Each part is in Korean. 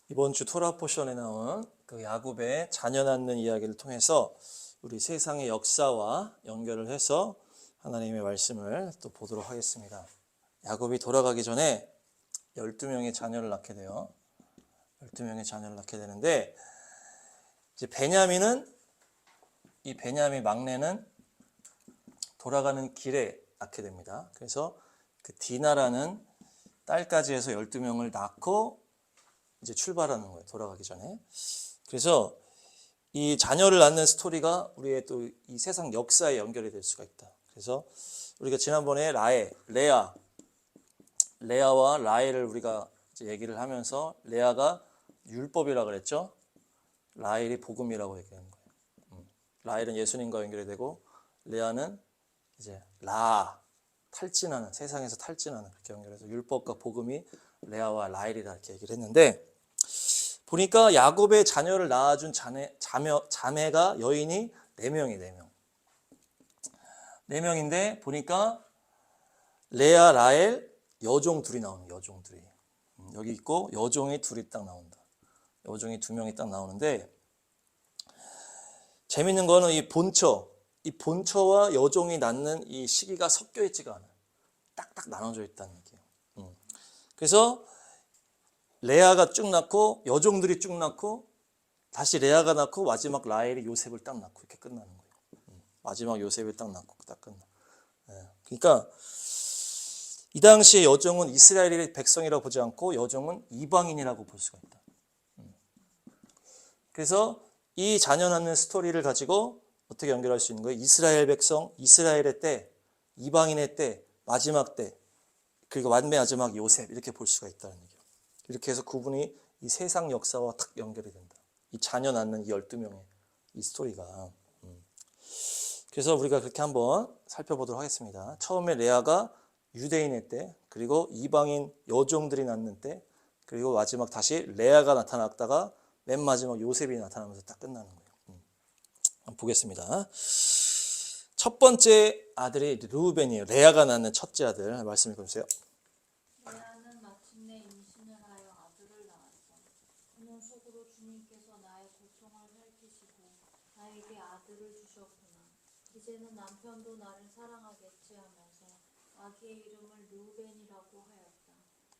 이번 주 토라 포션에 나온 그 야곱의 자녀 낳는 이야기를 통해서 우리 세상의 역사와 연결을 해서 하나님의 말씀을 또 보도록 하겠습니다. 야곱이 돌아가기 전에 12명의 자녀를 낳게 돼요. 12명의 자녀를 낳게 되는데 이제 베냐민 막내는 돌아가는 길에 낳게 됩니다. 그래서 그 디나라는 딸까지 해서 12명을 낳고 이제 출발하는 거예요. 돌아가기 전에. 그래서 이 자녀를 낳는 스토리가 우리의 또 이 세상 역사에 연결이 될 수가 있다. 그래서 우리가 지난번에 레아와 라헬을 우리가 이제 얘기를 하면서 레아가 율법이라고 그랬죠. 라헬이 복음이라고 얘기하는 거예요. 라헬은 예수님과 연결이 되고 레아는 이제 탈진하는, 세상에서 탈진하는, 그렇게 연결해서 율법과 복음이 레아와 라헬이다 이렇게 얘기를 했는데, 보니까 야곱의 자녀를 낳아준 자매가 여인이 4명이 4명인데 보니까 레아, 라헬, 여종 둘이 나오는, 여종 둘이 여기 있고 여종이 둘이 딱 나온다. 여종이 2명이 딱 나오는데, 재밌는 거는 이 본처와 여종이 낳는 이 시기가 섞여 있지가 않아요. 딱딱 나눠져 있다는 얘기예요. 그래서 레아가 쭉 낳고 여종들이 쭉 낳고 다시 레아가 낳고 마지막 라헬이 요셉을 딱 낳고 이렇게 끝나는 거예요. 마지막 요셉을 딱 낳고 딱 끝나. 그러니까 이 당시에 여종은 이스라엘의 백성이라고 보지 않고 여종은 이방인이라고 볼 수가 있다. 그래서 이 자녀 낳는 스토리를 가지고 어떻게 연결할 수 있는 거예요? 이스라엘 백성, 이스라엘의 때, 이방인의 때, 마지막 때, 그리고 마지막 요셉, 이렇게 볼 수가 있다는 얘기예요. 이렇게 해서 구분이 이 세상 역사와 탁 연결이 된다. 이 자녀 낳는 이 12명의 이 스토리가. 그래서 우리가 그렇게 한번 살펴보도록 하겠습니다. 처음에 레아가 유대인의 때, 그리고 이방인 여종들이 낳는 때, 그리고 마지막 다시 레아가 나타났다가 맨 마지막 요셉이 나타나면서 딱 끝나는 거예요. 한번 보겠습니다. 첫 번째 아들이 르우벤이에요. 레아가 낳는 첫째 아들. 말씀 읽어주세요. 레아는 마침내 임신을 하여 아들을 낳았다. 그는 속으로 주님께서 나의 고통을 살피시고 나에게 아들을 주셨구나. 이제는 남편도 나를 사랑하겠지 하면서 아기의 이름을 르우벤이라고 하였다.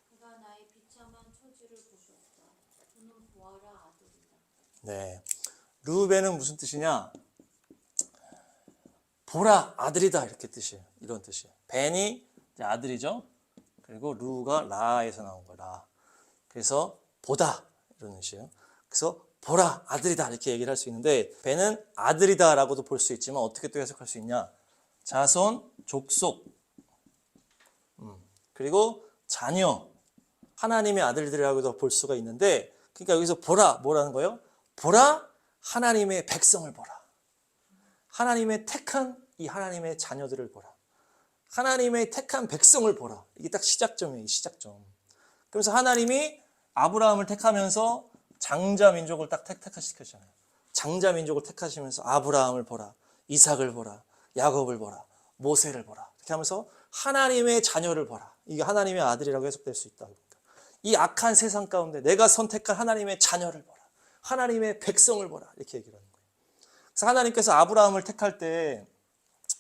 그가 나의 비참한 처지를 보셨다. 그는 보아라 아들이다. 네, 르우벤은 무슨 뜻이냐? 보라 아들이다 이렇게 뜻이에요. 이런 뜻이에요. 벤이 아들이죠. 그리고 루가 라에서 나온 거야. 라. 그래서 보다 이런 뜻이에요. 그래서 보라 아들이다 이렇게 얘기를 할 수 있는데, 벤은 아들이다라고도 볼 수 있지만 어떻게 또 해석할 수 있냐? 자손, 족속, 그리고 자녀, 하나님의 아들들이라고도 볼 수가 있는데, 그러니까 여기서 보라 뭐라는 거예요? 보라 하나님의 백성을 보라. 하나님의 택한 이 하나님의 자녀들을 보라. 하나님의 택한 백성을 보라. 이게 딱 시작점이에요. 시작점. 그래서 하나님이 아브라함을 택하면서 장자 민족을 딱 택하시잖아요. 장자 민족을 택하시면서 아브라함을 보라, 이삭을 보라, 야곱을 보라, 모세를 보라. 이렇게 하면서 하나님의 자녀를 보라. 이게 하나님의 아들이라고 해석될 수 있다. 이 악한 세상 가운데 내가 선택한 하나님의 자녀를 보라. 하나님의 백성을 보라. 이렇게 얘기를 하는 거예요. 그래서 하나님께서 아브라함을 택할 때,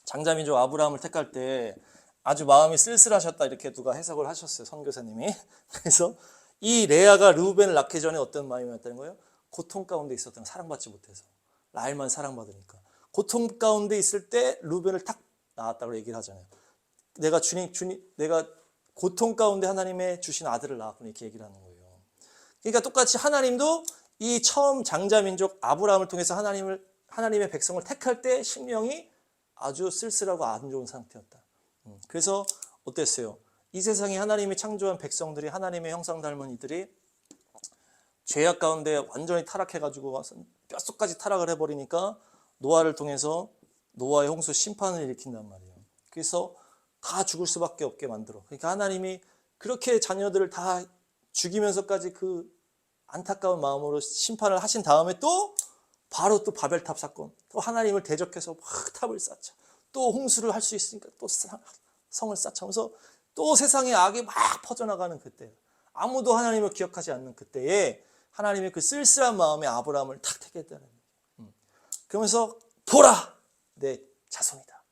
장자민족 아브라함을 택할 때 아주 마음이 쓸쓸하셨다 이렇게 누가 해석을 하셨어요. 선교사님이. 그래서 이 레아가 르우벤을 낳기 전에 어떤 마음이었다는 거예요? 고통 가운데 있었던, 사랑받지 못해서. 라헬만 사랑받으니까. 고통 가운데 있을 때 르우벤을 딱 낳았다고 얘기를 하잖아요. 내가 고통 가운데 하나님의 주신 아들을 낳았구나 이렇게 얘기를 하는 거예요. 그러니까 똑같이 하나님도 이 처음 장자민족 아브라함을 통해서 하나님의 백성을 택할 때 심령이 아주 쓸쓸하고 안 좋은 상태였다. 그래서 어땠어요? 이 세상에 하나님이 창조한 백성들이, 하나님의 형상 닮은 이들이 죄악 가운데 완전히 타락해가지고 뼛속까지 타락을 해버리니까 노아를 통해서 노아의 홍수 심판을 일으킨단 말이에요. 그래서 다 죽을 수밖에 없게 만들어. 그러니까 하나님이 그렇게 자녀들을 다 죽이면서까지 그 안타까운 마음으로 심판을 하신 다음에 또 바로 또 바벨탑 사건, 또 하나님을 대적해서 막 탑을 쌓자, 또 홍수를 할 수 있으니까 또 성을 쌓자면서 또 세상의 악이 막 퍼져나가는 그때, 아무도 하나님을 기억하지 않는 그때에 하나님의 그 쓸쓸한 마음에 아브라함을 탁 택했다는 거예요. 그러면서 보라 내 자손이다.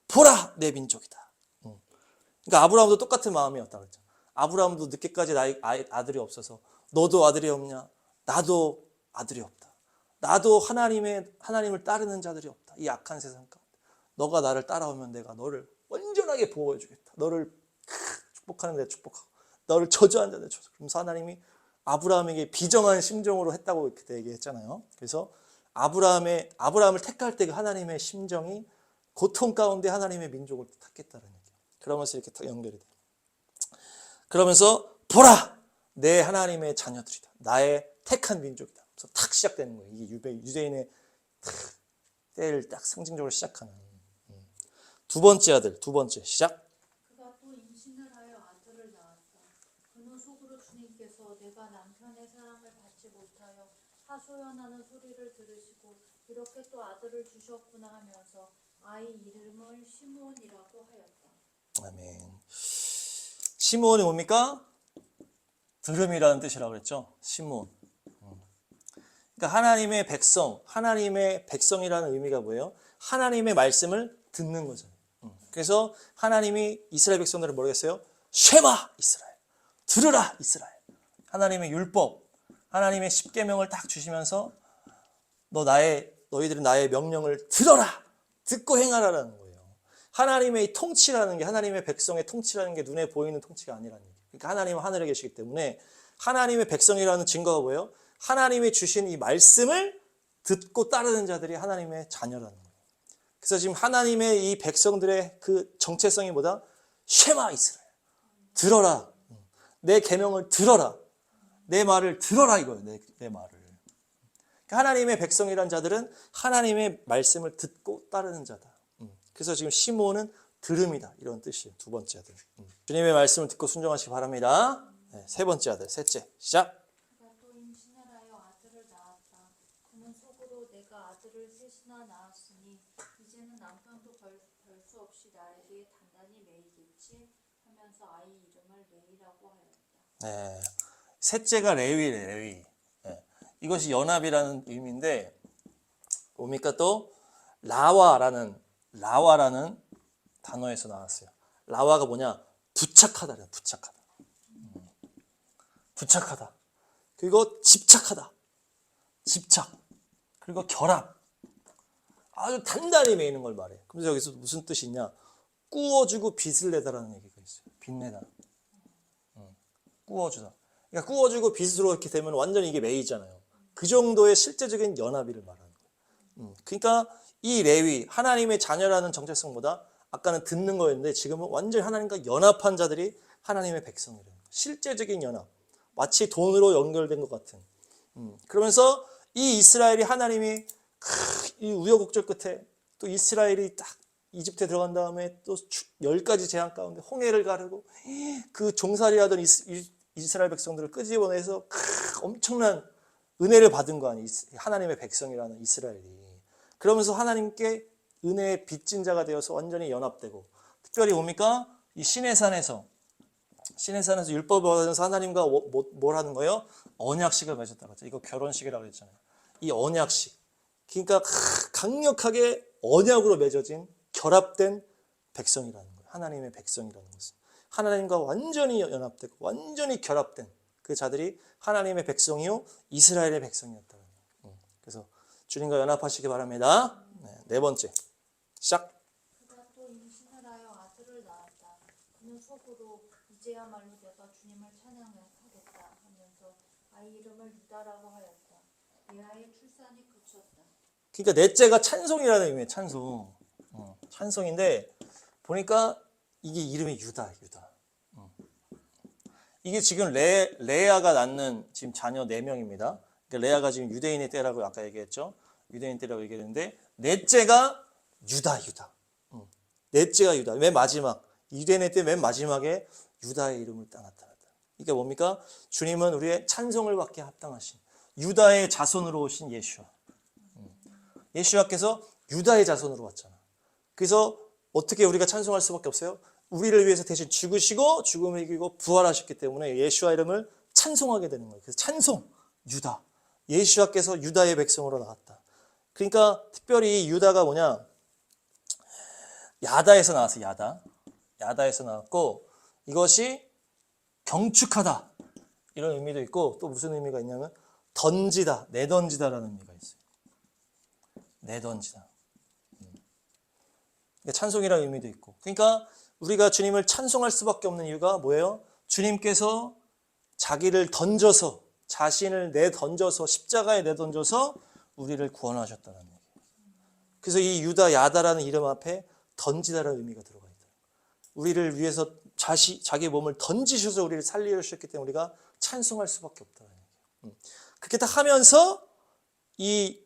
보라 내 민족이다. 그러니까 아브라함도 똑같은 마음이었다 그랬죠. 아브라함도 늦게까지 아들이 없어서 너도 아들이 없냐? 나도 아들이 없다. 나도 하나님을 따르는 자들이 없다. 이 악한 세상 가운데 너가 나를 따라오면 내가 너를 온전하게 보호해 주겠다. 너를 축복하는 데 축복하고 너를 저주하는 데 저주. 그러면서 하나님이 아브라함에게 비정한 심정으로 했다고 그때 얘기했잖아요. 그래서 아브라함을 택할 때 그 하나님의 심정이 고통 가운데 하나님의 민족을 택했다는 얘기예요. 그러면서 이렇게 딱 연결이 돼요. 그러면서 보라 내 하나님의 자녀들이다. 나의 택한 민족이다. 그래서 탁 시작되는 거예요. 이게 유대인의 때를 딱 상징적으로 시작하는. 두 번째 아들, 두 번째 시작. 그가 또 임신을 하여 아들을 낳았다. 그는 속으로 주님께서 내가 남편의 사랑을 받지 못하여 하소연하는 소리를 들으시고 이렇게 또 아들을 주셨구나 하면서 아이 이름을 시므온이라고 하였다. 아멘. 시므온이 뭡니까? 들음이라는 뜻이라고 그랬죠. 시므온. 그러니까 하나님의 백성이라는 의미가 뭐예요? 하나님의 말씀을 듣는 거잖아요. 그래서 하나님이 이스라엘 백성들을 뭐라고 했어요? 쉐마 이스라엘. 들으라 이스라엘. 하나님의 율법, 하나님의 십계명을 딱 주시면서 너희들은 나의 명령을 들어라. 듣고 행하라라는 거예요. 하나님의 통치라는 게 하나님의 백성의 통치라는 게 눈에 보이는 통치가 아니라는 얘기예요. 그러니까 하나님은 하늘에 계시기 때문에 하나님의 백성이라는 증거가 뭐예요? 하나님이 주신 이 말씀을 듣고 따르는 자들이 하나님의 자녀라는 거예요. 그래서 지금 하나님의 이 백성들의 그 정체성이 뭐다? 쉐마 이스라엘. 들어라. 내 계명을 들어라. 내 말을 들어라 이거예요. 내 말을. 그러니까 하나님의 백성이란 자들은 하나님의 말씀을 듣고 따르는 자다. 그래서 지금 시므온은 들음이다. 이런 뜻이에요. 두 번째 아들. 주님의 말씀을 듣고 순종하시기 바랍니다. 네, 세 번째 아들. 셋째. 시작. 그가 또 임신을 하여 아들을 낳았다. 그는 속으로 내가 아들을 셋이나 낳았으니 이제는 남편도 별 수 없이 나에게 단단히 매이겠지 하면서 아이 이름을 레위라고 하였다. 네, 셋째가 레위. 네, 이것이 연합이라는 의미인데 뭡니까 또 라와라는 단어에서 나왔어요. 라와가 뭐냐? 부착하다래요. 부착하다. 그리고 집착하다. 집착. 그리고 결합. 아주 단단히 매이는 걸 말해요. 그래서 여기서 무슨 뜻이 있냐? 꾸어주고 빚을 내다라는 얘기가 있어요. 빚내다. 꾸어주다. 그러니까 꾸어주고 빚으로 이렇게 되면 완전히 이게 매이잖아요. 그 정도의 실제적인 연합을 말하는 거예요. 그러니까 이 레위, 하나님의 자녀라는 정체성보다 아까는 듣는 거였는데 지금은 완전히 하나님과 연합한 자들이 하나님의 백성이래요. 실제적인 연합. 마치 돈으로 연결된 것 같은. 그러면서 이 이스라엘이 하나님이 이 우여곡절 끝에 또 이스라엘이 딱 이집트에 들어간 다음에 또 10가지 재앙 가운데 홍해를 가르고 그 종살이하던 이스라엘 백성들을 끄집어내서 엄청난 은혜를 받은 거 아니에요. 하나님의 백성이라는 이스라엘이. 그러면서 하나님께 은혜의 빚진 자가 되어서 완전히 연합되고 특별히 뭡니까? 이 시내산에서 율법을 받으면서 하나님과 뭘 하는 거예요? 언약식을 맺었다고 했죠. 이거 결혼식이라고 했잖아요. 이 언약식. 그러니까 강력하게 언약으로 맺어진 결합된 백성이라는 거예요. 하나님의 백성이라는 것은. 하나님과 완전히 연합되고 완전히 결합된 그 자들이 하나님의 백성이요 이스라엘의 백성이었다는 거예요. 그래서 주님과 연합하시기 바랍니다. 네 번째. 시작. 그가 또 임신을 하여 아들을 낳았다. 그는 속으로 이제야말로 내가 주님을 찬양하겠다 하면서 아이 이름을 유다라고 하였다. 이 아이의 출산이 그쳤다. 그러니까 넷째가 찬송이라는 의미예요. 찬송. 찬송인데 보니까 이게 이름이 유다. 이게 지금 레아가 낳는 지금 자녀 4명입니다. 그러니까 레아가 지금 유대인의 때라고 아까 얘기했죠. 유대인 때라고 얘기했는데 넷째가 유다. 넷째가 유다. 맨 마지막 유대인의 때 맨 마지막에 유다의 이름을 딱 나타났다. 이게 뭡니까? 주님은 우리의 찬송을 받게 합당하신 유다의 자손으로 오신 예수와. 예수와께서 유다의 자손으로 왔잖아. 그래서 어떻게 우리가 찬송할 수밖에 없어요? 우리를 위해서 대신 죽으시고 죽음을 이기고 부활하셨기 때문에 예수와 이름을 찬송하게 되는 거예요. 그래서 찬송, 유다. 예수와께서 유다의 백성으로 나왔다. 그러니까 특별히 유다가 뭐냐? 야다에서 나왔어요. 야다에서 나왔고 이것이 경축하다 이런 의미도 있고 또 무슨 의미가 있냐면 던지다, 내던지다라는 의미가 있어요. 내던지다. 그러니까 찬송이라는 의미도 있고. 그러니까 우리가 주님을 찬송할 수밖에 없는 이유가 뭐예요? 주님께서 자기를 던져서 자신을 내던져서 십자가에 내던져서 우리를 구원하셨다는 얘기예요. 그래서 이 유다 야다라는 이름 앞에 던지다라는 의미가 들어가 있다. 우리를 위해서 자기 몸을 던지셔서 우리를 살리셨기 때문에 우리가 찬송할 수밖에 없다는 얘기예요. 그렇게 딱 하면서 이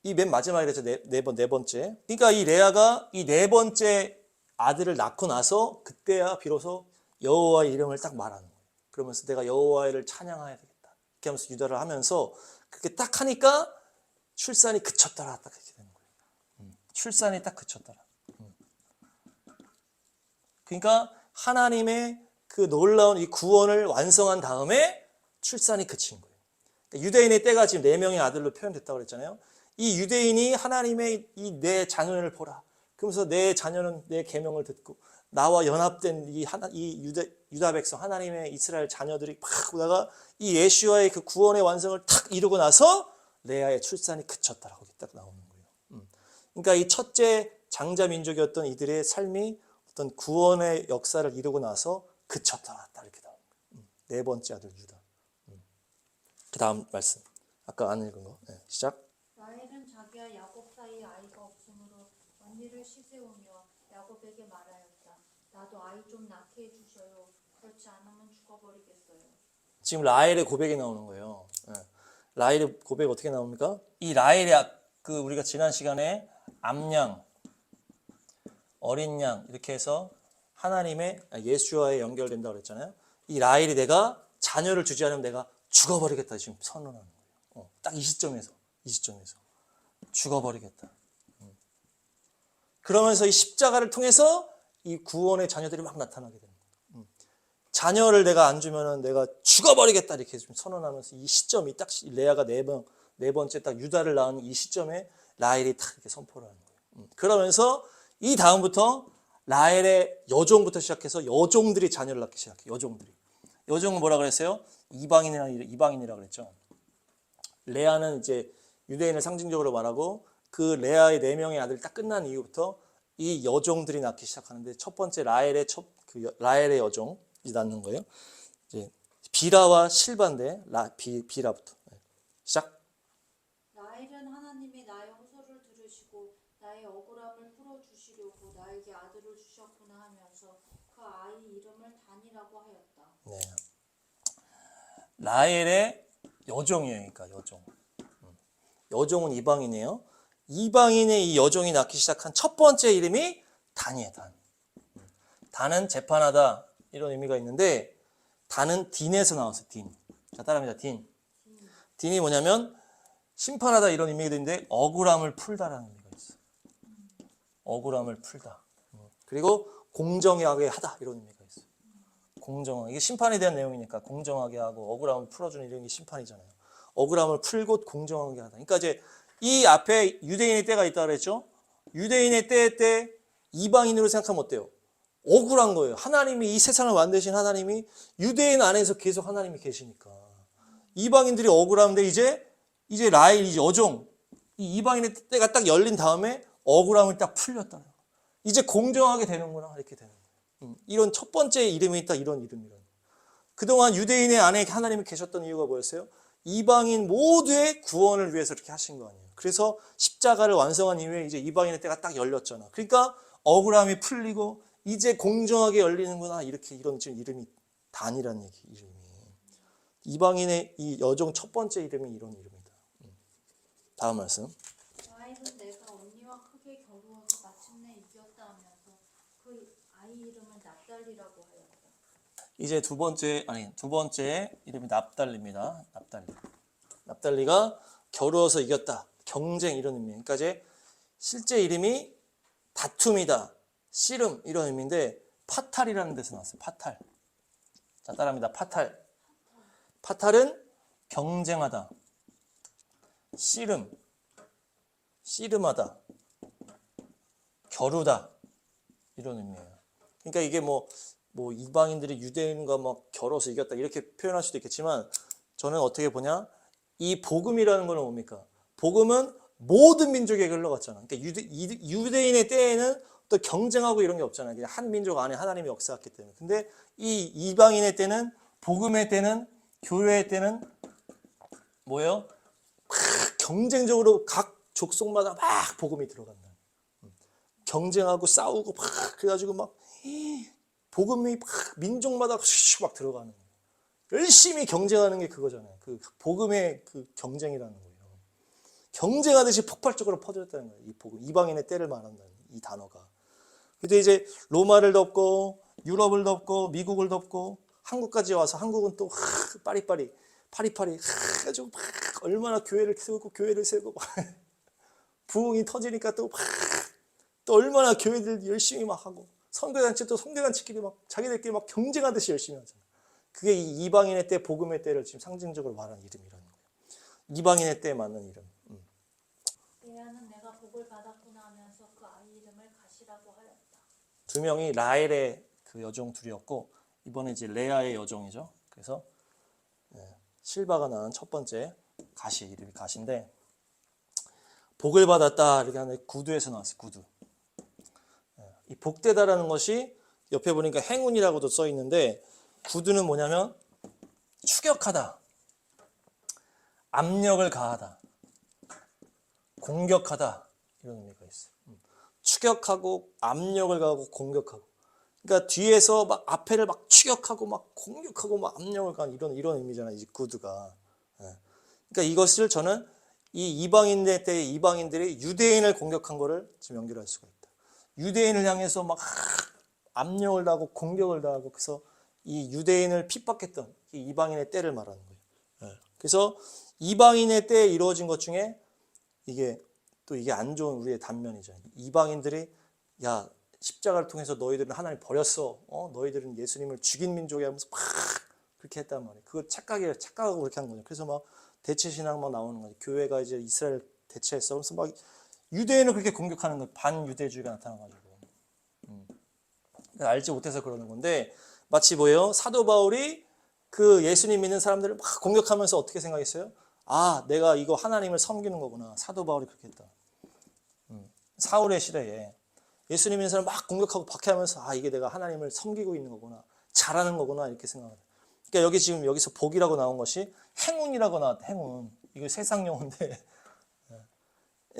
맨 마지막에 그랬죠. 네 번째. 그러니까 이 레아가 이 네 번째 아들을 낳고 나서 그때야 비로소 여호와의 이름을 딱 말하는 거예요. 그러면서 내가 여호와를 찬양해야 되겠다. 이렇게 하면서 유다를 하면서 그렇게 딱 하니까 출산이 그쳤더라. 딱 이렇게 되는 거예요. 출산이 딱 그쳤더라. 그러니까 하나님의 그 놀라운 이 구원을 완성한 다음에 출산이 그친 거예요. 그러니까 유대인의 때가 지금 4명의 아들로 표현됐다고 그랬잖아요. 이 유대인이 하나님의 이 내 자녀를 보라. 그러면서 내 자녀는 내 계명을 듣고 나와 연합된 이 유다 백성 하나님의 이스라엘 자녀들이 막 오다가 이 예수와의 그 구원의 완성을 탁 이루고 나서 레아의 출산이 그쳤다라고 이렇게 딱 나오는 거예요. 그러니까 이 첫째 장자 민족이었던 이들의 삶이 어떤 구원의 역사를 이루고 나서 그쳤다 이렇게 나오는 거예요. 네 번째 아들 유다. 그 다음 말씀 아까 안 읽은 거 시작. 라헬은 자기와 야곱 사이에 아이가 없으므로 언니를 시세우며 야곱에게 말하였다. 나도 아이 좀 낳게 해주셔요. 그렇지 않으면 죽어버리겠어요. 지금 라헬의 고백이 나오는 거예요. 라헬의 고백 어떻게 나옵니까? 이 라헬의 그 우리가 지난 시간에 암양, 어린 양 이렇게 해서 하나님의 예수와의 연결된다고 그랬잖아요. 이 라헬이 내가 자녀를 주지 않으면 내가 죽어버리겠다 지금 선언하는 거예요. 딱 이 시점에서 죽어버리겠다. 그러면서 이 십자가를 통해서 이 구원의 자녀들이 막 나타나게 되는 거예요. 자녀를 내가 안 주면은 내가 죽어버리겠다 이렇게 좀 선언하면서 이 시점이 딱 레아가 네 번째 딱 유다를 낳은 이 시점에 라헬이 딱 이렇게 선포를 하는 거예요. 그러면서 이 다음부터 라헬의 여종부터 시작해서 여종들이 자녀를 낳기 시작해요. 여종은 뭐라 그랬어요? 이방인이라 그랬죠. 레아는 이제 유대인을 상징적으로 말하고 그 레아의 4명의 아들이 딱 끝난 이후부터 이 여종들이 낳기 시작하는데 첫 번째 라헬의 여종이 낳는 거예요. 이제 비라와 실바인데 비라부터 시작. 라헬은 하나님이 나의 호소를 들으시고 나의 억울함을 풀어주시려고 나에게 아들을 주셨구나 하면서 그 아이 이름을 단이라고 하였다. 네. 라헬의 여종이에요. 그러니까 여종은 이방인이에요. 이방인의 이 여종이 낳기 시작한 첫 번째 이름이 단이에요. 단은 재판하다 이런 의미가 있는데 단은 딘에서 나왔어요. 딘. 자, 따라합니다. 딘이 뭐냐면 심판하다 이런 의미가 있는데 억울함을 풀다라는 의미가 있어요. 억울함을 풀다. 그리고 공정하게 하다 이런 의미가 있어요. 공정하게. 이게 심판에 대한 내용이니까 공정하게 하고 억울함을 풀어주는 이런 게 심판이잖아요. 억울함을 풀고 공정하게 하다. 그러니까 이제 이 앞에 유대인의 때가 있다고 그랬죠. 유대인의 때 이방인으로 생각하면 어때요? 억울한 거예요. 하나님이 이 세상을 만드신 하나님이 유대인 안에서 계속 하나님이 계시니까 이방인들이 억울한데 이제 라헬 이제 여종 이 이방인의 때가 딱 열린 다음에 억울함을 딱 풀렸다. 이제 공정하게 되는구나 이렇게 되는 거예요. 이런 첫 번째 이름이 딱 이런 이름이라는. 그동안 유대인의 안에 하나님이 계셨던 이유가 뭐였어요? 이방인 모두의 구원을 위해서 이렇게 하신 거 아니에요. 그래서 십자가를 완성한 이후에 이제 이방인의 때가 딱 열렸잖아. 그러니까 억울함이 풀리고 이제 공정하게 열리는구나 이렇게 이런 지금 이름이 단이라는 얘기 이름이. 이방인의 이 여종 첫 번째 이름이 이런 이름이다. 다음 말씀. 라헬은 내가 언니와 크게 겨루어서 마침내 이겼다 하면서 그 아이 이름을 납달리라고 하였다. 이제 두 번째 이름이 납달리입니다. 납달리가 겨루어서 이겼다. 경쟁 이런 의미. 그러니까 이제 실제 이름이 다툼이다. 씨름 이런 의미인데 파탈이라는 데서 나왔어요. 파탈. 자, 따라합니다. 파탈은 경쟁하다, 씨름하다, 겨루다 이런 의미예요. 그러니까 이게 뭐 이방인들이 유대인과 막 겨뤄서 이겼다 이렇게 표현할 수도 있겠지만 저는 어떻게 보냐? 이 복음이라는 건 뭡니까? 복음은 모든 민족에게 흘러갔잖아. 그러니까 유대인의 때에는 또 경쟁하고 이런 게 없잖아요. 그냥 한 민족 안에 하나님이 역사했기 때문에. 근데 이 이방인의 때는, 복음의 때는, 교회의 때는 뭐예요? 막 경쟁적으로 각 족속마다 막 복음이 들어간다. 경쟁하고 싸우고 막 그래가지고 막 복음이 막 민족마다 막 들어가는 거예요. 열심히 경쟁하는 게 그거잖아요. 그 복음의 그 경쟁이라는 거예요. 경쟁하듯이 폭발적으로 퍼졌다는 거예요. 이 복음, 이방인의 때를 말한다는 이 단어가. 근데 이제 로마를 덮고 유럽을 덮고 미국을 덮고 한국까지 와서 한국은 또 파리파리 가지고 막 얼마나 교회를 세우고 부흥이 터지니까 또 얼마나 교회들 열심히 막 하고 선교단체 또 선교단체끼리 막 자기들끼리 막 경쟁하듯이 열심히 하잖아. 그게 이 이방인의 때 복음의 때를 지금 상징적으로 말하는 이름이라는 거예요. 이방인의 때에 맞는 이름. 레아는 내가 복을 받았구나 하면서 그 아이 이름을 가시라고 하였다. 두 명이 라헬의 그 여종 둘이었고 이번에 이제 레아의 여종이죠. 그래서 실바가 낳은 첫 번째 가시, 이름이 가시인데 복을 받았다 이렇게 하는 구두에서 나왔어요. 구두. 이 복되다라는 것이 옆에 보니까 행운이라고도 써 있는데 구두는 뭐냐면 추격하다, 압력을 가하다, 공격하다 이런 의미가 있어요. 추격하고 압력을 가하고 공격하고. 그러니까 뒤에서 막 앞에를 막 추격하고 막 공격하고 막 압력을 가하는 이런 의미잖아요. 이 구두가. 그러니까 이것을 저는 이 이방인들 때 이방인들이 유대인을 공격한 거를 지금 연결할 수가 있다. 유대인을 향해서 막 압력을 가하고 공격을 가하고 그래서 이 유대인을 핍박했던 이 이방인의 때를 말하는 거예요. 그래서 이방인의 때에 이루어진 것 중에 이게 안 좋은 우리의 단면이죠. 이방인들이 야 십자가를 통해서 너희들은 하나님 버렸어. 너희들은 예수님을 죽인 민족이야 하면서 막 그렇게 했단 말이에요. 그거 착각하고 그렇게 한 거죠. 그래서 막 대체 신앙 막 나오는 거죠. 교회가 이제 이스라엘 대체했어. 그래서 막 유대인을 그렇게 공격하는 거예요. 반유대주의가 나타나가지고. 알지 못해서 그러는 건데 마치 뭐예요? 사도 바울이 그 예수님 믿는 사람들을 막 공격하면서 어떻게 생각했어요? 아, 내가 이거 하나님을 섬기는 거구나. 사도 바울이 그렇게 했다. 사울의 시대에 예수님 믿는 사람 막 공격하고 박해하면서 아, 이게 내가 하나님을 섬기고 있는 거구나. 잘하는 거구나. 이렇게 생각해요. 그러니까 여기서 복이라고 나온 것이 행운이라고 나왔다. 행운. 이거 세상 용어인데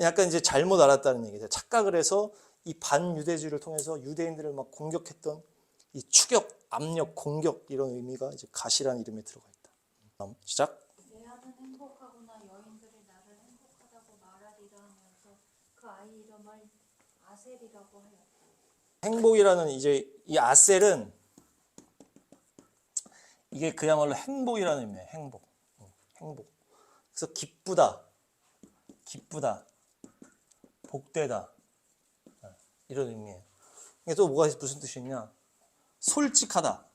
약간 이제 잘못 알았다는 얘기죠. 착각을 해서 이 반유대주의를 통해서 유대인들을 막 공격했던 이 추격, 압력, 공격 이런 의미가 이제 가시라는 이름에 들어가 있다. 시작. 레아는 행복하구나 여인들이 나를 행복하다고 말하리라 하면서 그 아이 이름을 아셀이라고 하였다. 행복이라는 이제 이 아셀은 이게 그야말로 행복이라는 의미예요. 행복. 그래서 기쁘다, 복되다 이런 의미예요. 이게 또 뭐가 무슨 뜻이 있냐? 솔직하다,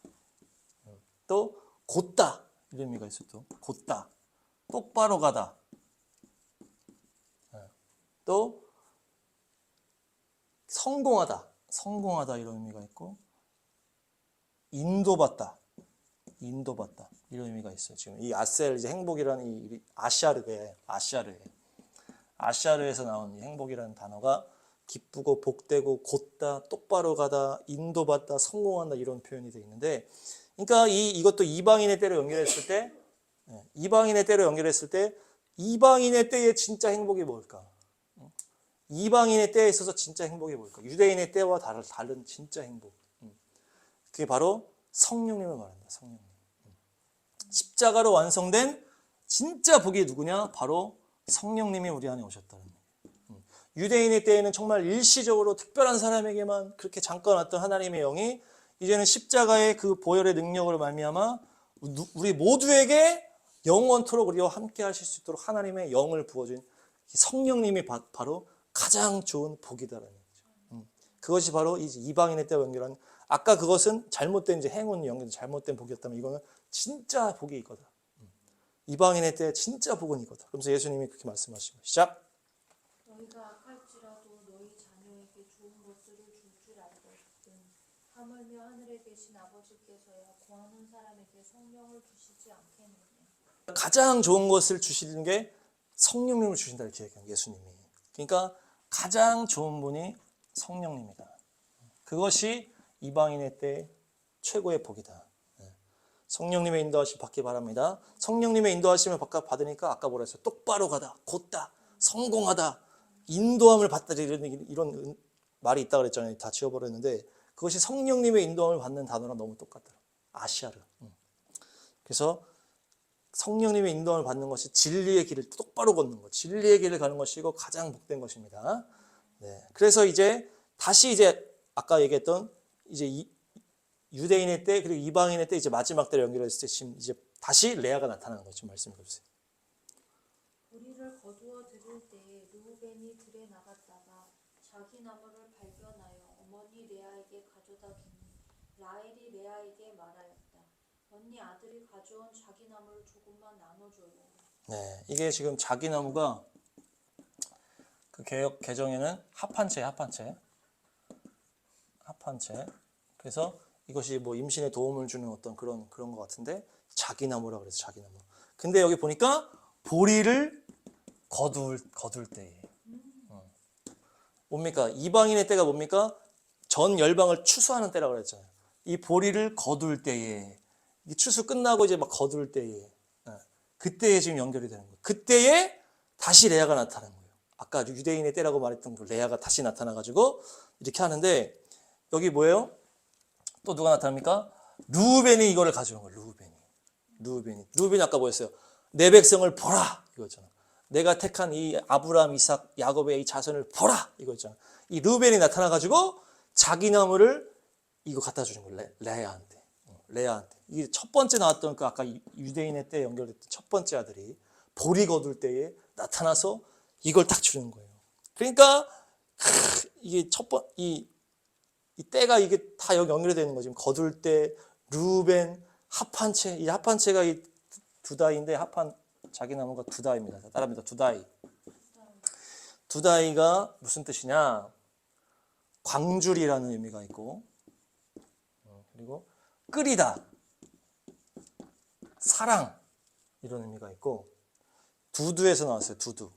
또 곧다 이런 의미가 있어요. 또 곧다, 똑바로 가다, 또 성공하다 이런 의미가 있고 인도받다 이런 의미가 있어요. 지금 이 아셀 이제 행복이라는 이 아샤르에서 나온 이 행복이라는 단어가 기쁘고 복되고 곧다 똑바로 가다 인도받다 성공한다 이런 표현이 되어 있는데 그러니까 이것도 이방인의 때로 연결했을 때 이방인의 때의 진짜 행복이 뭘까? 이방인의 때에 있어서 진짜 행복이 뭘까? 유대인의 때와 다른 진짜 행복. 그게 바로 성령님을 말한다. 성령님. 십자가로 완성된 진짜 복이 누구냐? 바로 성령님이 우리 안에 오셨다는 거예요. 유대인의 때에는 정말 일시적으로 특별한 사람에게만 그렇게 잠깐 왔던 하나님의 영이 이제는 십자가의 그 보혈의 능력으로 말미암아 우리 모두에게 영원토록 우리와 함께 하실 수 있도록 하나님의 영을 부어준 성령님이 바로 가장 좋은 복이다라는 거죠. 그것이 바로 이방인의 때와 연결한 아까 그것은 잘못된 이제 행운 연결 잘못된 복이었다면 이거는 진짜 복이 이거다. 이방인의 때 진짜 복은 이거다. 그러면서 예수님이 그렇게 말씀하신 거예요. 시작. 너희가 악할지라도 너희 자녀에게 좋은 것들을 줄 줄 알거든. 하물며 하늘에 계신 아버지께서야 구하는 사람에게 성령을 주시지 않겠느냐. 가장 좋은 것을 주시는 게 성령님을 주신다 이렇게 얘기해요. 예수님이. 그러니까 가장 좋은 분이 성령님이다. 그것이 이방인의 때 최고의 복이다. 성령님의 인도하심 받기 바랍니다. 성령님의 인도하심을 받으니까 아까 뭐라 했어요? 똑바로 가다, 곧다, 성공하다, 인도함을 받다 이런 말이 있다고 그랬잖아요. 다 지워버렸는데 그것이 성령님의 인도함을 받는 단어랑 너무 똑같더라고요. 아시아르. 그래서 성령님의 인도함을 받는 것이 진리의 길을 똑바로 걷는 것, 진리의 길을 가는 것이고 가장 복된 것입니다. 네. 그래서 다시 아까 얘기했던 유대인의 때 그리고 이방인의 때 마지막 때를 연결했을 때 지금 다시 레아가 나타나는 거죠. 말씀해 주세요. 우리를 거두어 들을 때에 르우벤이 들에 나갔다가 자기 나무를 발견하여 어머니 레아에게 가져다 주니 라헬이 레아에게 말하였다. 언니 아들이 가져온 자기 나무를 조금만 나눠줘요. 네, 이게 지금 자기 나무가 그 개정에는 합한채. 그래서 이것이 뭐 임신에 도움을 주는 어떤 그런 것 같은데 자기 나무라 그래서 자기 나무. 근데 여기 보니까 보리를 거둘 때에 뭡니까? 이방인의 때가 뭡니까? 전 열방을 추수하는 때라고 그랬잖아요. 이 보리를 거둘 때에 이 추수 끝나고 막 거둘 때에 그때에 지금 연결이 되는 거예요. 그때에 다시 레아가 나타나는 거예요. 아까 유대인의 때라고 말했던 그 레아가 다시 나타나가지고 이렇게 하는데 여기 뭐예요? 또 누가 나타납니까? 르우벤이 이거를 가져온 거예요. 르우벤이 아까 뭐였어요? 내 백성을 보라 이거잖아. 내가 택한 이 아브라함, 이삭, 야곱의 이 자손을 보라 이거잖아. 이 르우벤이 나타나가지고 자기 나무를 이거 갖다 주는 거예요. 레아한테. 이게 첫 번째 나왔던 그 아까 유대인의 때에 연결됐던 첫 번째 아들이 보리 거둘 때에 나타나서 이걸 딱 주는 거예요. 그러니까 이게 이 때가 이게 다 여기 연결이 되는 거죠. 거둘 때, 르우벤, 합한채. 이 합한채가 이 두다이인데 자기 나무가 두다이입니다. 따라합니다. 두다이가 무슨 뜻이냐? 광줄이라는 의미가 있고, 그리고 끓이다, 사랑 이런 의미가 있고, 두두에서 나왔어요. 두두.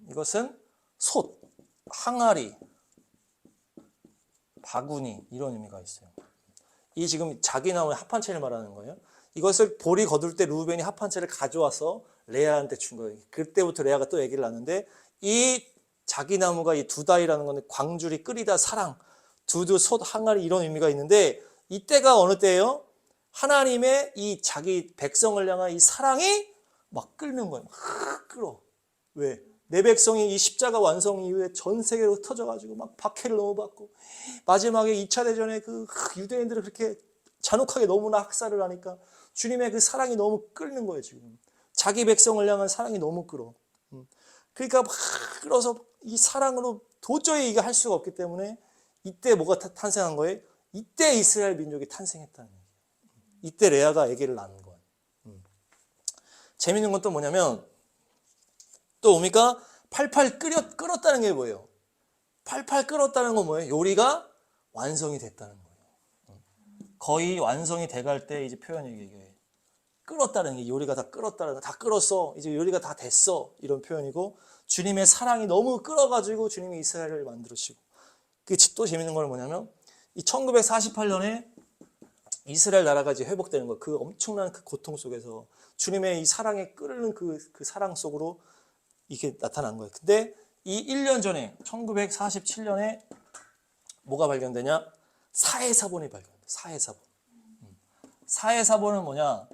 이것은 솥, 항아리, 바구니 이런 의미가 있어요. 이 지금 자기 나무의 합한채를 말하는 거예요. 이것을 보리 거둘 때 르우벤이 합한채를 가져와서 레아한테 준 거예요. 그때부터 레아가 또 얘기를 하는데 이 자기 나무가 이 두다이라는 건 광줄이 끓이다 사랑, 두두, 솥, 항아리 이런 의미가 있는데 이때가 어느 때예요? 하나님의 이 자기 백성을 향한 이 사랑이 막 끓는 거예요. 막 끓어. 왜? 내 백성이 이 십자가 완성 이후에 전 세계로 흩어져가지고 막 박해를 너무 받고 마지막에 2차 대전에 그 유대인들을 그렇게 잔혹하게 너무나 학살을 하니까 주님의 그 사랑이 너무 끓는 거예요. 지금 자기 백성을 향한 사랑이 너무 끓어. 그러니까 막 끓어서 이 사랑으로 도저히 이게 할 수가 없기 때문에 이때 뭐가 탄생한 거예요? 이때 이스라엘 민족이 탄생했다는 거예요. 이때 레아가 아기를 낳은 거예요. 재밌는 건 또 뭐냐면 또 뭡니까? 팔팔 끓었다는 게 뭐예요? 팔팔 끓었다는 건 뭐예요? 요리가 완성이 됐다는 거예요. 거의 완성이 돼갈 때 이제 표현이 이게 끓었다는 게 요리가 다 끓었다는 다 끓었어. 이제 요리가 다 됐어. 이런 표현이고 주님의 사랑이 너무 끓어가지고 주님이 이스라엘을 만들으시고 그게 또 재밌는 건 뭐냐면 이 1948년에 이스라엘 나라가 이제 회복되는 거, 그 엄청난 그 고통 속에서 주님의 이 사랑에 끓는 그 사랑 속으로 이게 나타난 거예요. 근데 이 1년 전에 1947년에 뭐가 발견되냐? 사해사본이 발견돼요. 사해사본은 뭐냐?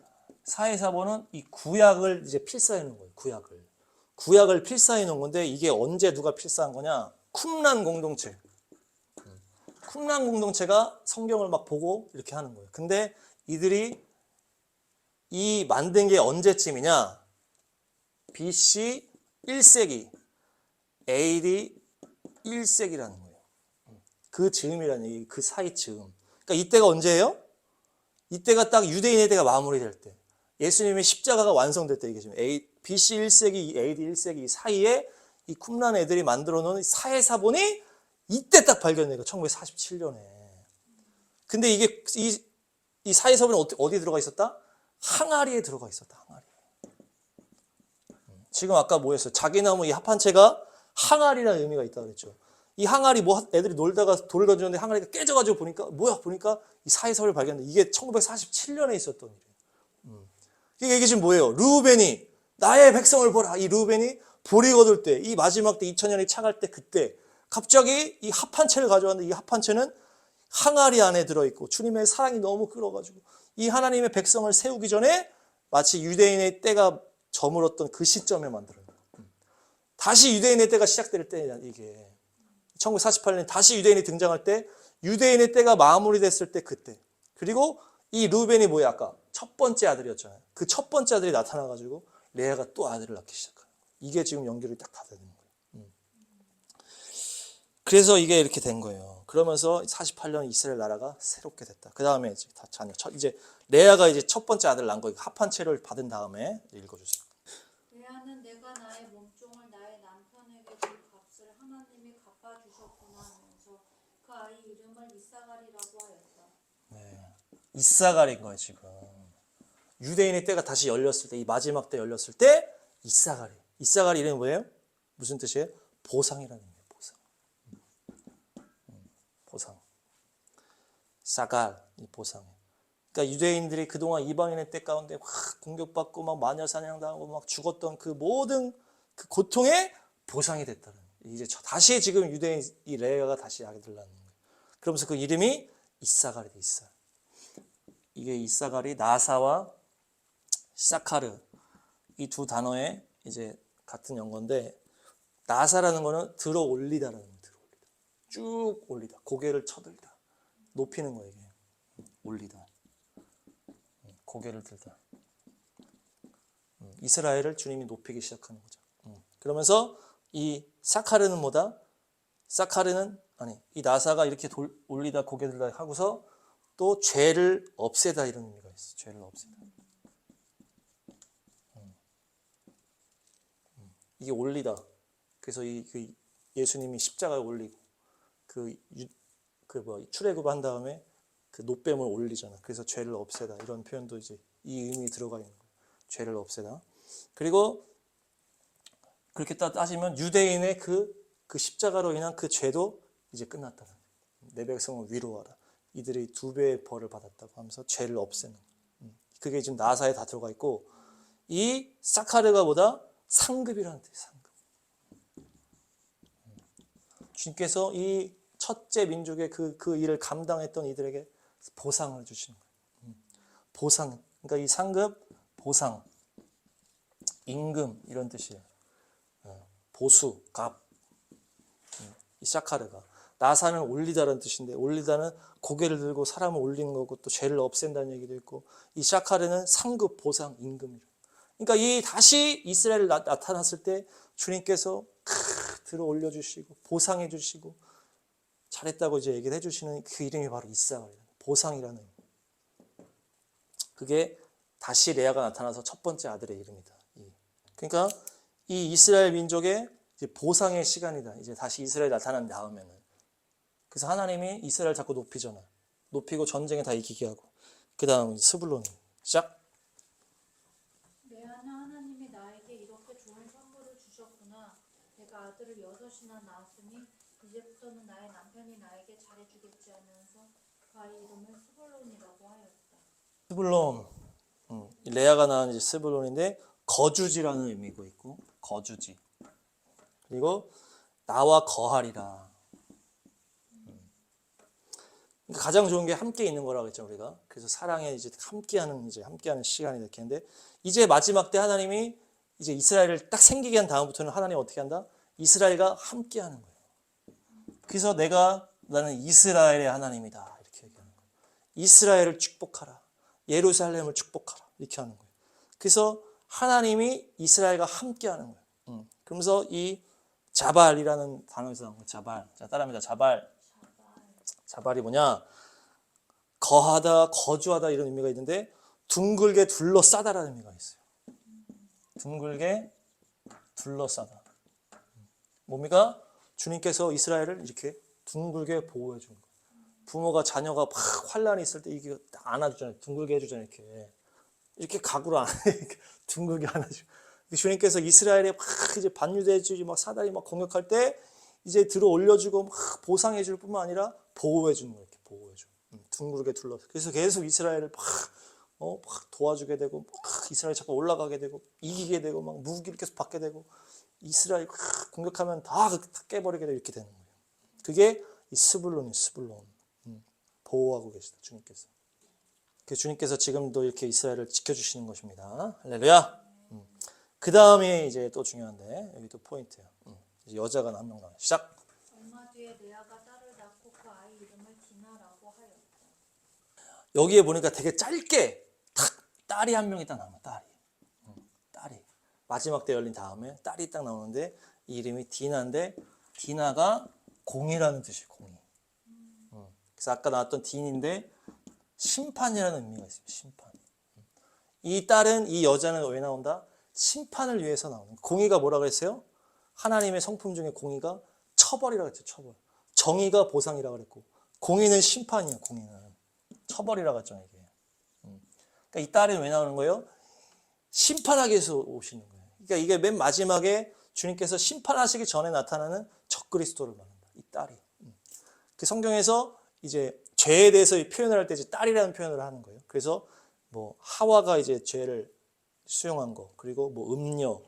사해사본은 이 구약을 이제 필사해 놓은 거예요. 구약을 필사해 놓은 건데 이게 언제 누가 필사한 거냐? 쿰란 공동체. 쿰란 공동체가 성경을 막 보고 이렇게 하는 거예요. 근데 이들이 이 만든 게 언제쯤이냐? BC 1세기, AD 1세기라는 거예요. 그 즈음이라는 얘기, 그 사이 즈음. 그러니까 이때가 언제예요? 이때가 딱 유대인의 때가 마무리될 때, 예수님의 십자가가 완성될 때, 이게 지금 BC 1세기, AD 1세기 사이에 이 쿰란 애들이 만들어 놓은 사해사본이 이때 딱 발견된 거예요. 1947년에. 근데 이게 이 사해사본이 어디 들어가 있었다? 항아리에 들어가 있었다. 항아리. 지금 아까 뭐였어요? 자기나무 이 합판체가 항아리라는 의미가 있다고 그랬죠. 이 항아리 뭐 애들이 놀다가 돌을 던졌는데 항아리가 깨져가지고 보니까 이 사해사본을 발견했는데 이게 1947년에 있었던 일이에요. 이게 지금 뭐예요? 르우벤이 나의 백성을 보라. 이 르우벤이 보리 거둘 때, 이 마지막 때 2000년이 차갈 때 그때 갑자기 이 합판체를 가져왔는데 이 합판체는 항아리 안에 들어있고 주님의 사랑이 너무 끌어가지고 이 하나님의 백성을 세우기 전에 마치 유대인의 때가 저물었던 그 시점에 만들어요. 다시 유대인의 때가 시작될 때냐 이게 1948년 다시 유대인이 등장할 때 유대인의 때가 마무리됐을 때 그때. 그리고 이 르우벤이 뭐야 아까 첫 번째 아들이었잖아요. 그 첫 번째 아들이 나타나가지고 레아가 또 아들을 낳기 시작해요. 이게 지금 연결이 딱 다 되는 거예요. 그래서 이게 이렇게 된 거예요. 그러면서 48년 이스라엘 나라가 새롭게 됐다. 그 다음에 이제 다 자녀. 이제 레아가 이제 첫 번째 아들 낳은 거예요. 합한체를 받은 다음에 읽어주세요. 레아는 내가 나의 몸종을 나의 남편에게 줄 값을 하나님이 갚아주셨구나 하면서 그 아이 이름을 이사갈이라고 하였다. 네, 이사갈인 거예요 지금. 유대인의 때가 다시 열렸을 때, 이 마지막 때 열렸을 때 이사갈이. 이사갈 이름이 뭐예요? 무슨 뜻이에요? 보상이라는 의미예요. 보상. 보상. 사갈, 이 보상. 그러니까 유대인들이 그동안 이방인의 때 가운데 막 공격받고 막 마녀 사냥당하고 막 죽었던 그 모든 그 고통의 보상이 됐다는. 이제 다시 지금 유대인 이 레아가 다시 아기들 낳는 거예요. 그러면서 그 이름이 이사갈이 돼 있어요. 이게 이사갈이 나사와 사카르 이 두 단어의 이제 같은 연건데 나사라는 거는 들어 올리다라는 거예요. 들어 올리다. 쭉 올리다. 고개를 쳐들다. 높이는 거예요. 이게. 올리다. 고개를 들다. 이스라엘을 주님이 높이기 시작하는 거죠. 그러면서 이 사카르는 뭐다? 이 나사가 이렇게 올리다 고개 들다 하고서 또 죄를 없애다 이런 의미가 있어요. 죄를 없애다. 이게 올리다. 그래서 그 예수님이 십자가에 올리고 출애굽한 다음에 그 노뱀을 올리잖아. 그래서 죄를 없애다 이런 표현도 이제 이 의미 들어가 있는 거예요. 죄를 없애다. 그리고 그렇게 따지면 유대인의 그 십자가로 인한 그 죄도 이제 끝났다. 내 백성을 위로하라. 이들이 2배의 벌을 받았다고 하면서 죄를 없애는 거예요. 그게 지금 나사에 다 들어가 있고 이 사카르가 뭐다? 상급이라는 뜻이에요. 상급. 주님께서 이 첫째 민족의 그 일을 감당했던 이들에게 보상을 주시는 거예요. 보상. 그러니까 이 상급, 보상, 임금 이런 뜻이에요. 보수, 값. 이 사카르가. 나사는 올리다라는 뜻인데 올리다는 고개를 들고 사람을 올리는 거고 또 죄를 없앤다는 얘기도 있고 이 사카르는 상급, 보상, 임금이에요. 그러니까 이 다시 이스라엘 나타났을 때 주님께서 들어 올려주시고 보상해 주시고 잘했다고 이제 얘기를 해주시는 그 이름이 바로 이사갈이에요. 보상이라는 의미. 그게 다시 레아가 나타나서 첫 번째 아들의 이름이다. 그러니까 이 이스라엘 민족의 이제 보상의 시간이다. 이제 다시 이스라엘 나타난 다음에는. 그래서 하나님이 이스라엘 자꾸 높이잖아. 높이고 전쟁에 다 이기게 하고. 그 다음 스불론 시작. 레아는 하나님이 나에게 이렇게 좋은 선물을 주셨구나. 내가 아들을 6이나 낳았으니 이제부터는 나의 남편이 나에게 잘해주겠지 하면서 그 아이 이름을 스불론이라고 하였다. 스불론. 레아가 낳은 이제 스불론인데 거주지라는 의미가 있고 거주지. 그리고 나와 거하리라. 그러니까 가장 좋은 게 함께 있는 거라고 했죠 우리가. 그래서 사랑에 이제 함께하는 시간이 이렇게 했는데 이제 마지막 때 하나님이 이제 이스라엘을 딱 생기게 한 다음부터는 하나님 어떻게 한다? 이스라엘과 함께하는 거예요. 그래서 나는 이스라엘의 하나님이다 이렇게 얘기하는 거예요. 이스라엘을 축복하라. 예루살렘을 축복하라 이렇게 하는 거예요. 그래서 하나님이 이스라엘과 함께하는 거예요. 그러면서 이 자발이라는 단어에서 나온 거예요. 자발. 자 따라합니다. 자발. 자발이 뭐냐? 거하다, 거주하다 이런 의미가 있는데 둥글게 둘러싸다라는 의미가 있어요. 둥글게 둘러싸다. 뭡니까? 주님께서 이스라엘을 이렇게 둥글게 보호해 주는 거예요. 부모가 자녀가 막 환란이 있을 때 이게 안아주잖아요. 둥글게 해주잖아요. 이렇게 각으로 둥글게 안아주고. 주님께서 이스라엘에 막 이제 반유대주의 막 사단이 막 공격할 때 이제 들어 올려주고 막 보상해 줄 뿐만 아니라 보호해 주는 거예요. 이렇게 보호해 줘. 둥글게 둘러서. 그래서 계속 이스라엘을 막 도와주게 되고 막 이스라엘이 자꾸 올라가게 되고 이기게 되고 막 무기를 계속 받게 되고 이스라엘 공격하면 다 깨버리게 되고 이렇게 되는 거예요. 그게 이 스불론이 스불론. 보호하고 계시다 주님께서. 그 주님께서 지금도 이렇게 이스라엘을 지켜주시는 것입니다. 할렐루야. 그 다음에 이제 또 중요한데 여기 또 포인트예요. 이제 여자가 한 명 나와요. 시작. 얼마 뒤에 레아가 딸을 낳고 그 아이 이름을 디나라고 하였다. 여기에 보니까 되게 짧게 탁 딸이 한 명이 딱 나와요. 딸이 마지막 때 열린 다음에 딸이 딱 나오는데 이 이름이 디나인데 디나가 공이라는 뜻이에요. 공이. 그래서 아까 나왔던 딘인데 심판이라는 의미가 있어요. 심판. 이 딸은 이 여자는 왜 나온다? 심판을 위해서 나오는. 공의가 뭐라 그랬어요? 하나님의 성품 중에 공의가 처벌이라고 했죠. 처벌. 정의가 보상이라고 그랬고 공의는 심판이에요. 공의는 처벌이라고 했잖아요. 이게. 그러니까 이 딸은 왜 나오는 거예요? 심판하기 위해서 오시는 거예요. 그러니까 이게 맨 마지막에 주님께서 심판하시기 전에 나타나는 적그리스도를 말한다. 이 딸이. 그 성경에서 이제 죄에 대해서 표현을 할 때 이제 딸이라는 표현을 하는 거예요. 그래서 뭐 하와가 이제 죄를 수용한 거, 그리고 뭐 음녀,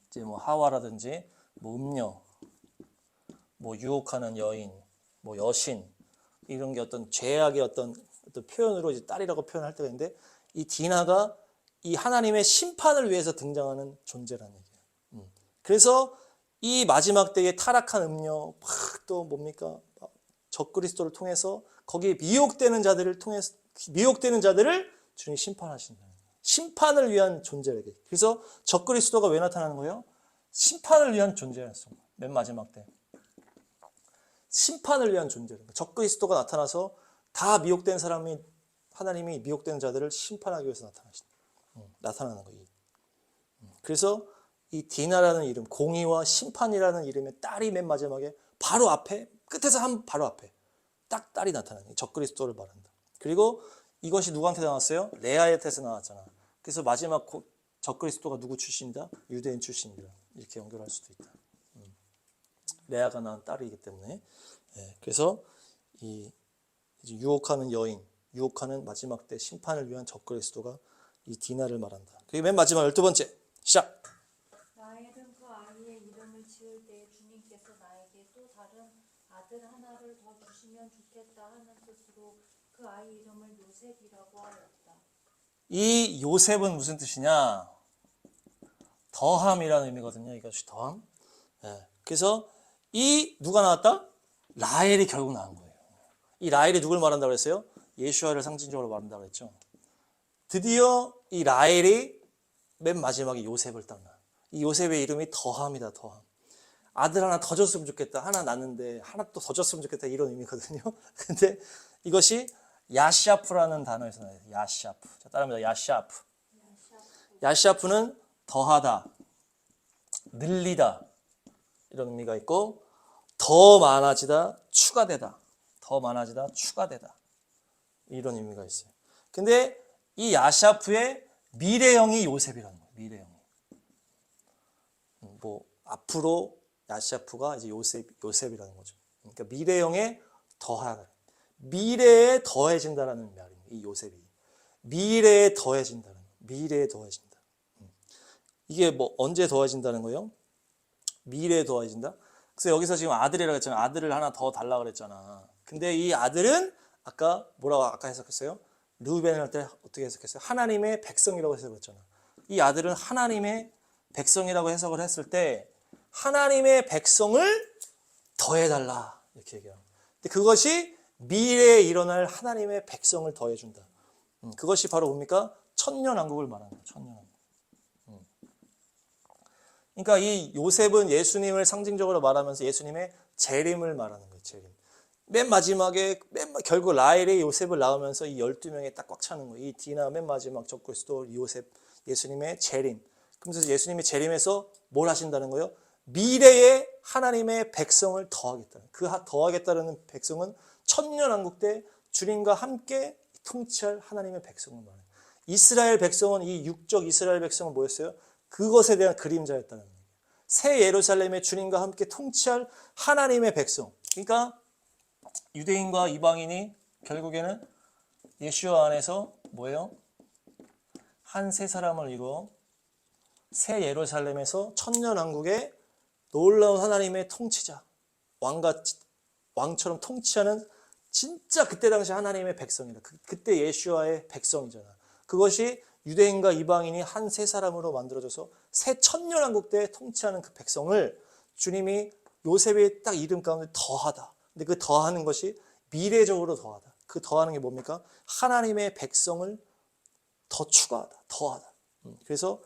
이제 뭐 하와라든지 뭐 음녀, 뭐 유혹하는 여인, 뭐 여신 이런 게 어떤 죄악의 어떤 표현으로 이제 딸이라고 표현할 때가 있는데 이 디나가 이 하나님의 심판을 위해서 등장하는 존재라는 얘기예요. 그래서 이 마지막 때에 타락한 음녀, 또 뭡니까? 적그리스도를 통해서 거기에 미혹되는 자들을 통해서 미혹되는 자들을 주님이 심판하신다. 심판을 위한 존재에게. 그래서 적그리스도가 왜 나타나는 거예요? 심판을 위한 존재였어. 맨 마지막 때. 심판을 위한 존재예요. 적그리스도가 나타나서 다 미혹된 사람이 하나님이 미혹된 자들을 심판하기 위해서 나타나는 거예요. 그래서 이 디나라는 이름, 공의와 심판이라는 이름의 딸이 맨 마지막에 바로 앞에 끝에서 한 바로 앞에 딱 딸이 나타나는 거예요. 적그리스도를 말한다. 그리고 이것이 누구한테 나왔어요? 레아한테서 나왔잖아. 그래서 마지막 적그리스도가 누구 출신이다? 유대인 출신이다. 이렇게 연결할 수도 있다. 레아가 낳은 딸이기 때문에. 그래서 이 이제 유혹하는 여인, 유혹하는 마지막 때 심판을 위한 적그리스도가 이 디나를 말한다. 그게 맨 마지막 12번째. 시작. 라헬은 그 아이의 이름을 지을 때 주님께서 나에게 또 다른 아들 하나를 더 주시면 좋겠다 하는 뜻으로 그 아이 이름을 요셉이라고 하였다. 이 요셉은 무슨 뜻이냐? 더함이라는 의미거든요. 이것이 더함. 그래서 이 누가 나왔다? 라헬이 결국 나온 거예요. 이 라헬이 누굴 말한다고 했어요? 예수아를 상징적으로 말한다고 했죠. 드디어 이 라헬이 맨 마지막에 요셉을 딱 낳아. 이 요셉의 이름이 더함이다. 더함. 아들 하나 더 줬으면 좋겠다. 하나 낳는데 하나 또 더 줬으면 좋겠다. 이런 의미거든요. 근데 이것이 야샤프라는 단어에서 나와요. 야샤프. 자, 따라합니다. 야샤프. 야샤프는 더하다, 늘리다 이런 의미가 있고 더 많아지다, 추가되다. 더 많아지다, 추가되다. 이런 의미가 있어요. 근데 이 야샤프의 미래형이 요셉이라는 거예요. 미래형이. 뭐 앞으로 야샤프가 이제 요셉이라는 거죠. 그러니까 미래형에 더하다. 미래에 더해진다라는 말입니다. 이 요셉이. 미래에 더해진다는 거예요. 미래에 더해진다. 이게 뭐 언제 더해진다는 거예요? 미래에 더해진다? 그래서 여기서 지금 아들이라고 했잖아요. 아들을 하나 더 달라고 그랬잖아. 근데 이 아들은 아까 뭐라고 아까 해석했어요? 르우벤을 할 때 어떻게 해석했어요? 하나님의 백성이라고 해석을 했잖아. 이 아들은 하나님의 백성이라고 해석을 했을 때 하나님의 백성을 더해달라 이렇게 얘기합니다. 근데 그것이 미래에 일어날 하나님의 백성을 더해준다. 그것이 바로 뭡니까? 천년왕국을 말합니다. 천년왕국. 그러니까 이 요셉은 예수님을 상징적으로 말하면서 예수님의 재림을 말하는 거예요. 재림. 맨 마지막에 결국 라헬이 요셉을 낳으면서 이 12명이 딱 꽉 차는 거예요. 이 디나 맨 마지막 적고 있어도 요셉, 예수님의 재림. 그러면서 예수님의 재림에서 뭘 하신다는 거예요? 미래의 하나님의 백성을 더하겠다는, 더하겠다는 백성은 천년왕국 때 주님과 함께 통치할 하나님의 백성을 말해요. 이스라엘 백성은, 이 육적 이스라엘 백성은 뭐였어요? 그것에 대한 그림자였다는 거예요. 새 예루살렘에 주님과 함께 통치할 하나님의 백성. 그러니까 유대인과 이방인이 결국에는 예수와 안에서 뭐예요? 한 세 사람을 이루어 새 예루살렘에서 천년왕국의 놀라운 하나님의 통치자, 왕처럼 통치하는 진짜 그때 당시 하나님의 백성이다. 그때 예수와의 백성이잖아. 그것이 유대인과 이방인이 한 세 사람으로 만들어져서 새 천년왕국 때 통치하는 그 백성을 주님이 요셉의 딱 이름 가운데 더하다. 근데 그 더하는 것이 미래적으로 더하다. 그 더하는 게 뭡니까? 하나님의 백성을 더 추가하다. 더하다. 그래서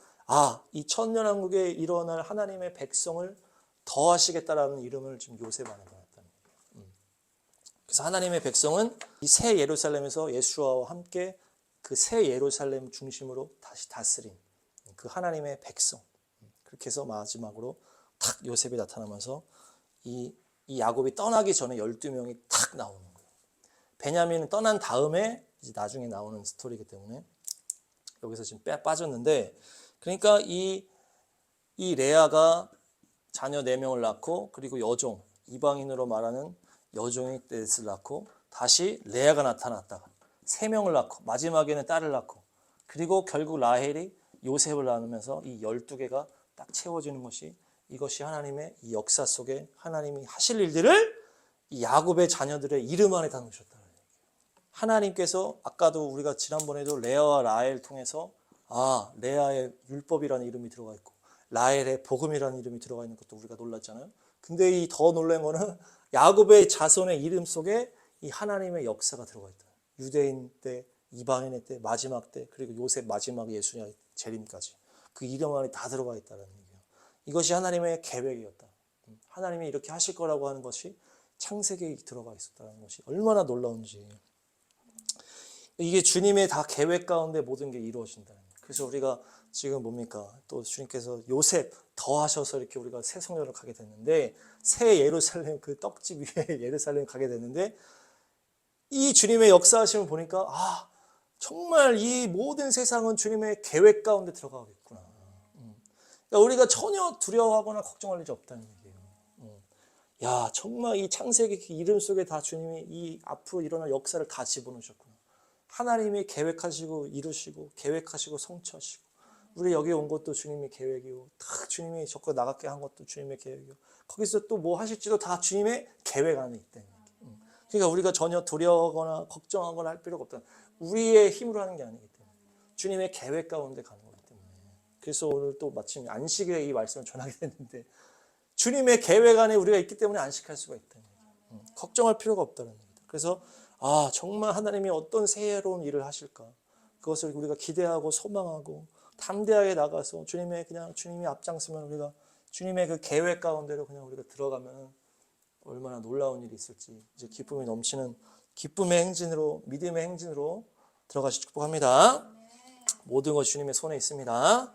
이 천년왕국에 일어날 하나님의 백성을 더하시겠다라는 이름을 지금 요셉 안에 받았다는 거예요. 그래서 하나님의 백성은 이 새 예루살렘에서 예수와 함께 그 새 예루살렘 중심으로 다시 다스린 그 하나님의 백성. 그렇게 해서 마지막으로 탁 요셉이 나타나면서 이 야곱이 떠나기 전에 12명이 탁 나오는 거예요. 베냐민은 떠난 다음에 이제 나중에 나오는 스토리이기 때문에 여기서 지금 빠졌는데, 그러니까 이 레아가 자녀 4명을 낳고, 그리고 여종, 이방인으로 말하는 여종이 넷을 낳고, 다시 레아가 나타났다가 3명을 낳고, 마지막에는 딸을 낳고, 그리고 결국 라헬이 요셉을 낳으면서 이 12개가 딱 채워지는 것이, 이것이 하나님의 이 역사 속에 하나님이 하실 일들을 이 야곱의 자녀들의 이름 안에 다 넣으셨다는 얘기예요. 하나님께서 아까도 우리가 지난번에도 레아와 라헬 통해서 레아의 율법이라는 이름이 들어가 있고 라헬의 복음이라는 이름이 들어가 있는 것도 우리가 놀랐잖아요. 근데 이 더 놀란 거는 야곱의 자손의 이름 속에 이 하나님의 역사가 들어가 있다. 유대인 때, 이방인의 때, 마지막 때, 그리고 요셉 마지막 예수님의 재림까지 그 이름 안에 다 들어가 있다는 얘기예요. 이것이 하나님의 계획이었다. 하나님이 이렇게 하실 거라고 하는 것이 창세기에 들어가 있었다는 것이 얼마나 놀라운지. 이게 주님의 다 계획 가운데 모든 게 이루어진다는 거예요. 그래서 우리가 지금 뭡니까? 또 주님께서 요셉 더하셔서 이렇게 우리가 새 성전을 가게 됐는데, 새 예루살렘, 그 떡집 위에 예루살렘 가게 됐는데, 이 주님의 역사하심을 보니까 정말 이 모든 세상은 주님의 계획 가운데 들어가겠구나. 그러니까 우리가 전혀 두려워하거나 걱정할 일이 없다는 얘기예요. 정말 이 창세기 이름 속에 다 주님이 이 앞으로 일어날 역사를 다 집어넣으셨구나. 하나님이 계획하시고 이루시고 계획하시고 성취하시고, 우리 여기 온 것도 주님의 계획이고, 다 주님이 저거 나가게 한 것도 주님의 계획이고, 거기서 또 뭐 하실지도 다 주님의 계획 안에 있다. 그러니까 우리가 전혀 두려워하거나 걱정하거나 할 필요가 없다. 우리의 힘으로 하는 게 아니기 때문에 주님의 계획 가운데 가는 거기 때문에. 그래서 오늘 또 마침 안식일에 이 말씀을 전하게 됐는데, 주님의 계획 안에 우리가 있기 때문에 안식할 수가 있다는 거예요. 걱정할 필요가 없다는 거예요. 그래서 정말 하나님이 어떤 새로운 일을 하실까, 그것을 우리가 기대하고 소망하고 담대하게 나가서 주님이 앞장서면 우리가 주님의 그 계획 가운데로 그냥 우리가 들어가면 얼마나 놀라운 일이 있을지, 이제 기쁨이 넘치는 기쁨의 행진으로, 믿음의 행진으로 들어가시 축복합니다. 모든 것이 주님의 손에 있습니다.